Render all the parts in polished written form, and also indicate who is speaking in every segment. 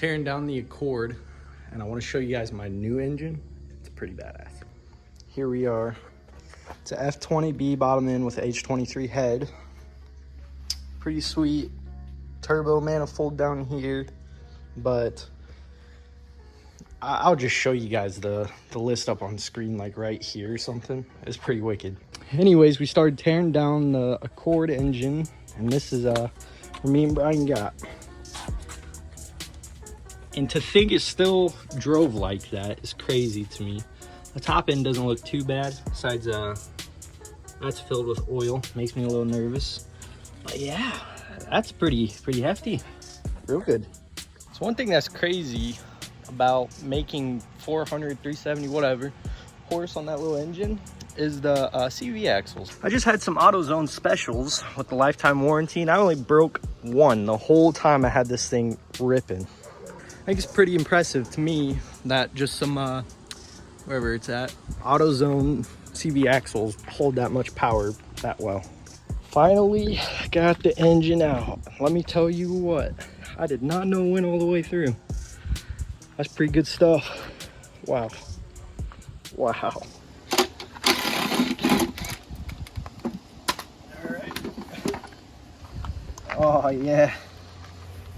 Speaker 1: tearing down the Accord, and I want to show you guys my new engine. It's pretty badass. Here we are. It's a F20B bottom end with H23 head. Pretty sweet. Turbo manifold down here, but I'll just show you guys the list up on screen, like right here or something. It's pretty wicked. Anyways, we started tearing down the Accord engine, and this is where me and Brian got. And to think it still drove like that is crazy to me. The top end doesn't look too bad, besides that's filled with oil. Makes me a little nervous. But yeah, that's pretty hefty. Real good. So one thing that's crazy about making 400, 370, whatever, horse on that little engine is the CV axles. I just had some AutoZone specials with the lifetime warranty, and I only broke one the whole time I had this thing ripping. I think it's pretty impressive to me that just some, wherever it's at, AutoZone CV axles hold that much power that well. Finally got the engine out. Let me tell you what, I did not know it went all the way through. That's pretty good stuff. Wow. Wow. All right. Oh yeah.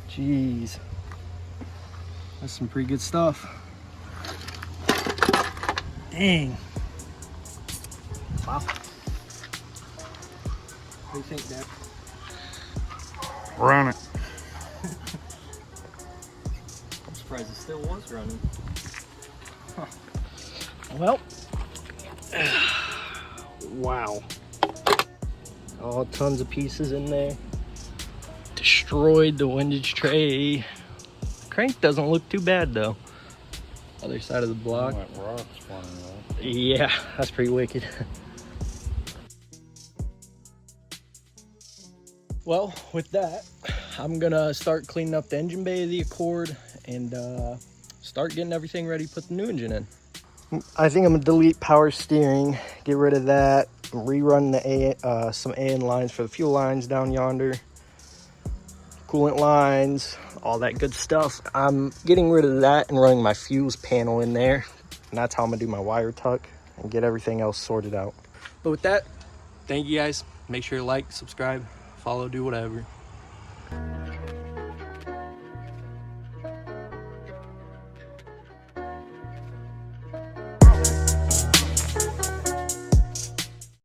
Speaker 1: Jeez. That's some pretty good stuff. Dang. Wow. What do you think, Dad?
Speaker 2: Run it.
Speaker 1: I'm surprised it still was running. Huh. Well, wow. Oh, tons of pieces in there. Destroyed the windage tray. Crank doesn't look too bad though. Other side of the block. Yeah, that's pretty wicked. Well, with that, I'm gonna start cleaning up the engine bay of the Accord and start getting everything ready to put the new engine in. I think I'm gonna delete power steering, get rid of that, rerun the some AN lines for the fuel lines down yonder, coolant lines, all that good stuff. I'm getting rid of that and running my fuse panel in there, and that's how I'm gonna do my wire tuck and get everything else sorted out. But with that, thank you guys. Make sure to like, subscribe, follow, do whatever.